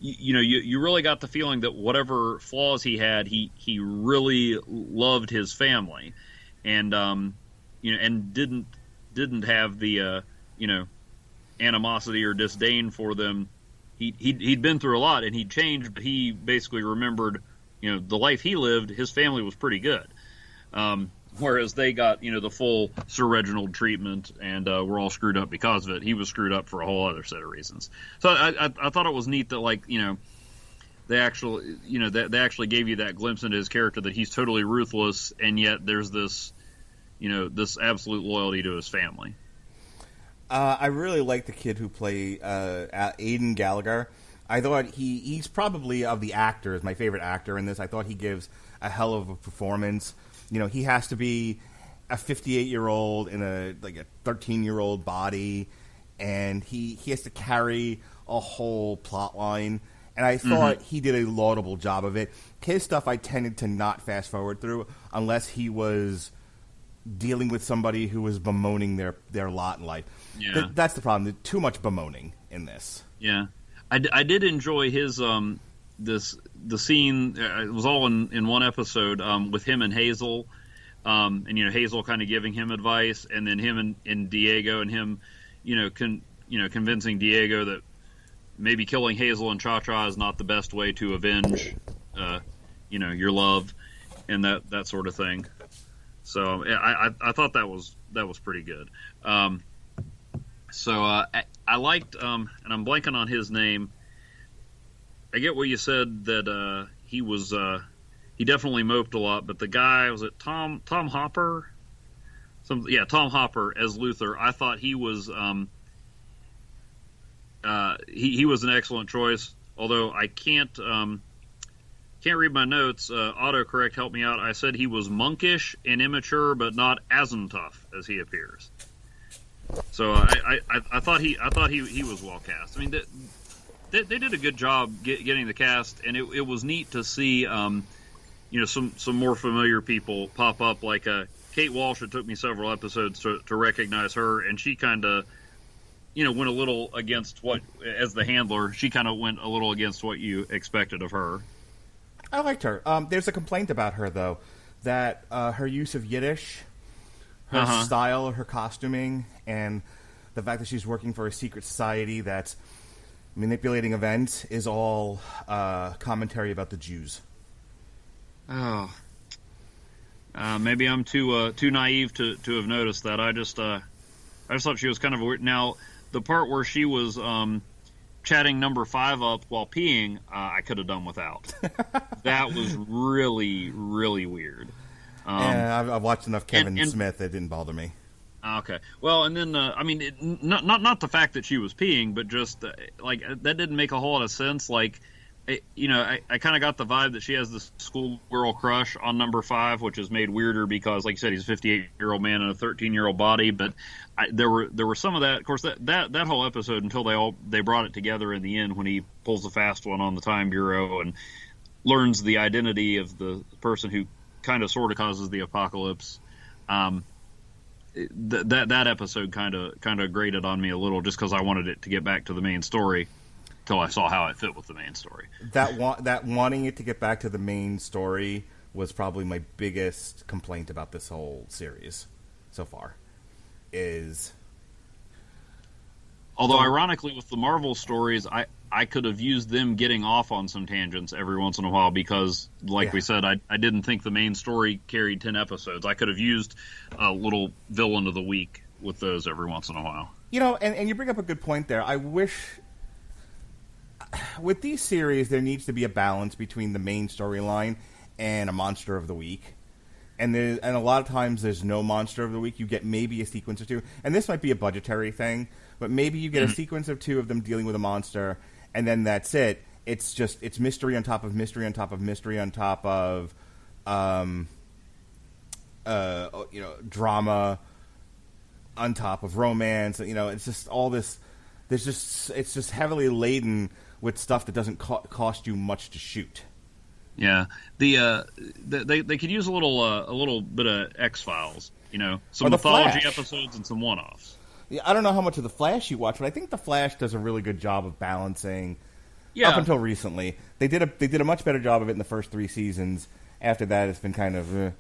you really got the feeling that whatever flaws he had, he really loved his family, and and didn't have the animosity or disdain for them. He'd been through a lot and he'd changed, but he basically remembered the life he lived. His family was pretty good, whereas they got the full Sir Reginald treatment and were all screwed up because of it. He was screwed up for a whole other set of reasons. So I thought it was neat that they actually gave you that glimpse into his character, that he's totally ruthless and yet there's this this absolute loyalty to his family. I really like the kid who played Aidan Gallagher. I thought he's probably, of the actors, my favorite actor in this. I thought he gives a hell of a performance. He has to be a 58-year-old in a 13-year-old body, and he has to carry a whole plot line. And I thought he did a laudable job of it. His stuff I tended to not fast forward through unless he was dealing with somebody who was bemoaning their lot in life. Yeah. That's the problem. There's too much bemoaning in this. Yeah. I did enjoy his the scene. It was all in one episode with him and Hazel, and Hazel kind of giving him advice, and then him and Diego, and him convincing Diego that maybe killing Hazel and Cha-Cha is not the best way to avenge your love, and that sort of thing. So I thought that was pretty good. So I liked, and I'm blanking on his name. I get what you said that he definitely moped a lot, but the guy, was it Tom Hopper? Tom Hopper as Luther. I thought he was he was an excellent choice. Although I can't read my notes. Autocorrect helped me out. I said he was monkish and immature, but not as tough as he appears. So I thought he was well cast. I mean, they did a good job getting the cast, and it was neat to see some more familiar people pop up, like Kate Walsh. It took me several episodes to recognize her, and she kind of went a little against what, as the handler, she kind of went a little against what you expected of her. I liked her. There's a complaint about her, though, that her use of Yiddish, her style, her costuming, and the fact that she's working for a secret society that's manipulating events is all commentary about the Jews. Oh, maybe I'm too naive to have noticed that. I just thought she was kind of weird. Now, the part where she was chatting number 5 up while peeing, I could have done without. That was really, really weird. Yeah, I've watched enough Kevin Smith; it didn't bother me. Okay. Well, and then I mean, not the fact that she was peeing, but just like that didn't make a whole lot of sense. Like, I kind of got the vibe that she has this schoolgirl crush on number 5, which is made weirder because, like you said, he's a 58-year-old man in a 13-year-old body. But there were some of that. Of course, that whole episode until they brought it together in the end when he pulls the fast one on the Time Bureau and learns the identity of the person who kind of sort of causes the apocalypse. That episode kind of grated on me a little just because I wanted it to get back to the main story till I saw how it fit with the main story. That wanting it to get back to the main story was probably my biggest complaint about this whole series so far. Although ironically with the Marvel stories, I could have used them getting off on some tangents every once in a while because, like we said, I didn't think the main story carried 10 episodes. I could have used a little villain of the week with those every once in a while. And you bring up a good point there. I wish with these series there needs to be a balance between the main storyline and a monster of the week. And a lot of times there's no monster of the week. You get maybe a sequence or two. And this might be a budgetary thing, but maybe you get a sequence of 2 of them dealing with a monster, and then that's it. It's mystery on top of mystery on top of mystery on top of, drama on top of romance. It's just all this. It's just heavily laden with stuff that doesn't cost you much to shoot. Yeah, they could use a little bit of X-Files, some mythology Flash episodes and some one-offs. Yeah, I don't know how much of the Flash you watch, but I think the Flash does a really good job of balancing. Yeah. Up until recently, they did a much better job of it in the first 3 seasons. After that, it's been kind of.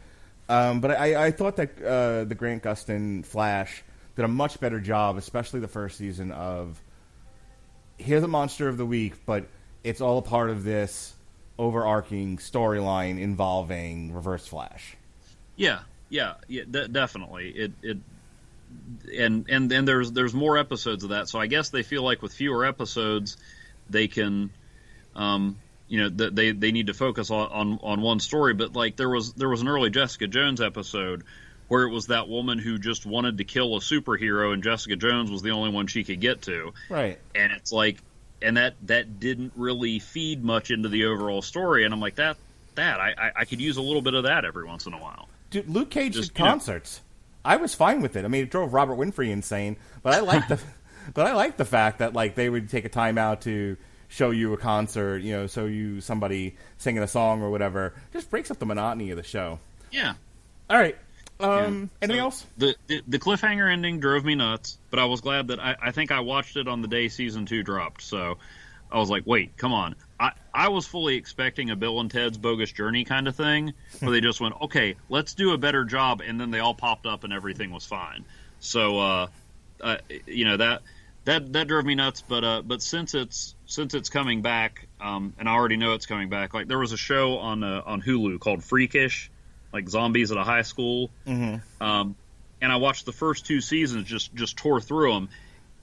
But I thought that the Grant Gustin Flash did a much better job, especially the first season of. Here's a monster of the week, but it's all a part of this overarching storyline involving Reverse Flash. Yeah, definitely. And there's more episodes of that, so I guess they feel like with fewer episodes, they can, they need to focus on one story. But like there was an early Jessica Jones episode where it was that woman who just wanted to kill a superhero, and Jessica Jones was the only one she could get to. Right. And it's like, and that didn't really feed much into the overall story. And I'm like, I could use a little bit of that every once in a while. Dude, Luke Cage did concerts. I was fine with it. I mean, it drove Robert Winfrey insane, but I liked the fact that like they would take a time out to show you a concert, show you somebody singing a song or whatever. Just breaks up the monotony of the show. Yeah. All right. Anything else? The cliffhanger ending drove me nuts, but I was glad that I think I watched it on the day season 2 dropped. So I was like, wait, come on. I was fully expecting a Bill and Ted's Bogus Journey kind of thing, where they just went, okay, let's do a better job, and then they all popped up and everything was fine. So, that drove me nuts. But since it's coming back, and I already know it's coming back, like there was a show on Hulu called Freakish, like zombies at a high school. Mm-hmm. And I watched the first 2 seasons, just tore through them.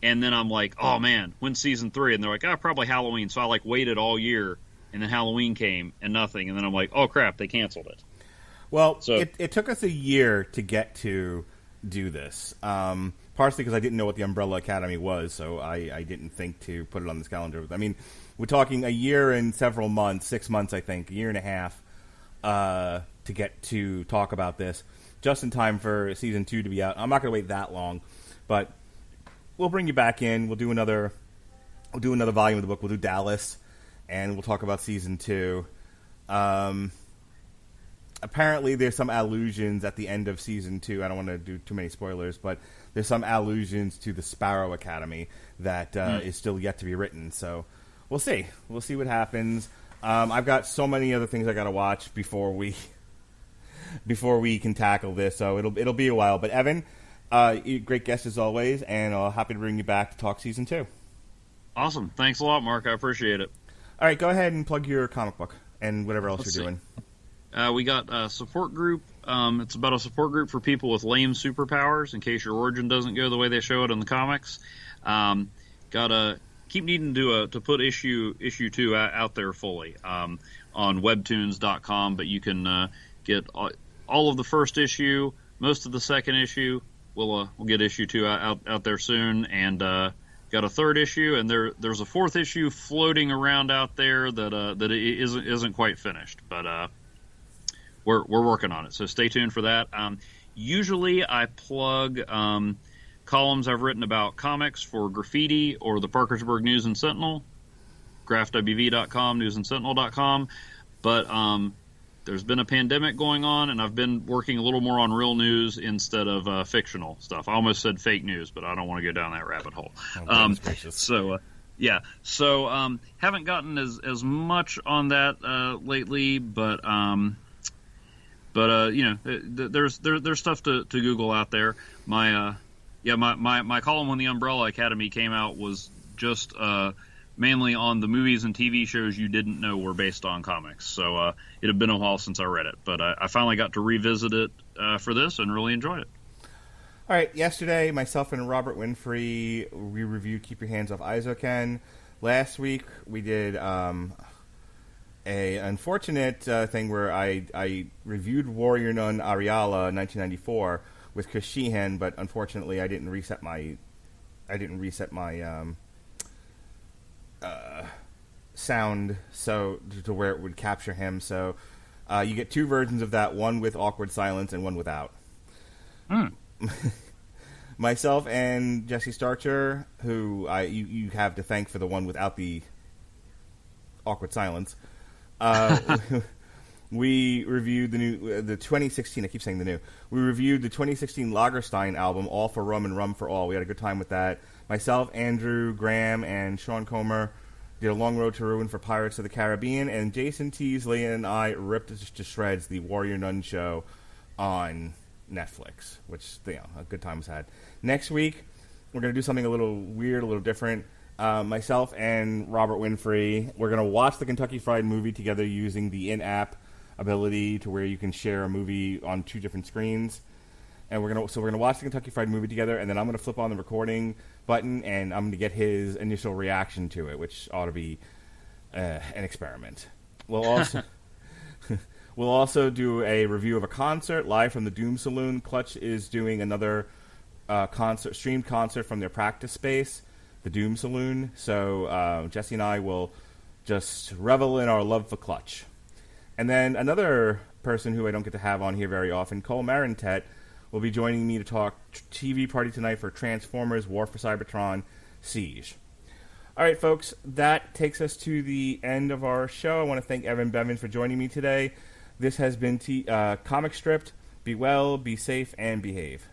And then I'm like, oh man, when's season 3? And they're like, probably Halloween. So I like waited all year, and then Halloween came and nothing. And then I'm like, oh crap, they canceled it. Well, so, it took us a year to get to do this. Partially because I didn't know what the Umbrella Academy was, so I didn't think to put it on this calendar. I mean, we're talking a year and several months, 6 months, I think, a year and a half, to get to talk about this, just in time for season 2 to be out. I'm not going to wait that long, but we'll bring you back in. We'll do another volume of the book. We'll do Dallas, and we'll talk about season 2. Apparently, there's some allusions at the end of season 2. I don't want to do too many spoilers, but there's some allusions to the Sparrow Academy that is still yet to be written. So we'll see. We'll see what happens. I've got so many other things I got to watch before we before we can tackle this. So it'll be a while. But Evan, great guest as always, and happy to bring you back to talk season 2. Awesome. Thanks a lot, Mark. I appreciate it. All right, go ahead and plug your comic book and whatever else Let's you're doing. We got a support group. It's about a support group for people with lame superpowers, in case your origin doesn't go the way they show it in the comics. Gotta keep needing to put issue 2 out there fully on webtoons.com, but you can get all of the first issue, most of the second issue. We'll get issue 2 out there soon, and got a third issue, and there's a fourth issue floating around out there that isn't quite finished, but we're working on it. So stay tuned for that. Usually I plug columns I've written about comics for Graffiti or the Parkersburg News and Sentinel, graphwv.com, newsandsentinel.com. But there's been a pandemic going on, and I've been working a little more on real news instead of fictional stuff. I almost said fake news, but I don't want to go down that rabbit hole. So haven't gotten as much on that lately, but there's stuff to Google out there. My column when the Umbrella Academy came out was just mainly on the movies and TV shows you didn't know were based on comics. So it had been a while since I read it, but I finally got to revisit it for this and really enjoyed it. All right, yesterday, myself and Robert Winfrey, we reviewed Keep Your Hands Off Isoken. Last week, we did a unfortunate thing where I reviewed Warrior Nun Ariala 1994 with Chris Sheehan, but unfortunately, I didn't reset my sound so to where it would capture him. So you get 2 versions of that, one with awkward silence and one without. Myself and Jesse Starcher, who you have to thank for the one without the awkward silence, we reviewed the 2016. I keep saying the new. We reviewed the 2016 Lagerstein album, All for Rum and Rum for All. We had a good time with that. Myself, Andrew Graham, and Sean Comer did A Long Road to Ruin for Pirates of the Caribbean, and Jason Teasley and I ripped to shreds the Warrior Nun show on Netflix, which a good time was had. Next week, we're going to do something a little weird, a little different. Myself and Robert Winfrey, we're going to watch the Kentucky Fried Movie together using the in-app ability to where you can share a movie on 2 different screens. And we're gonna watch the Kentucky Fried Movie together, and then I'm gonna flip on the recording button, and I'm gonna get his initial reaction to it, which ought to be an experiment. We'll also do a review of a concert live from the Doom Saloon. Clutch is doing another streamed concert from their practice space, the Doom Saloon. So Jesse and I will just revel in our love for Clutch. And then another person who I don't get to have on here very often, Cole Marintet, will be joining me to talk TV Party Tonight for Transformers War for Cybertron Siege. All right, folks, that takes us to the end of our show. I want to thank Evan Bevins for joining me today. This has been Comic Stripped. Be well, be safe, and behave.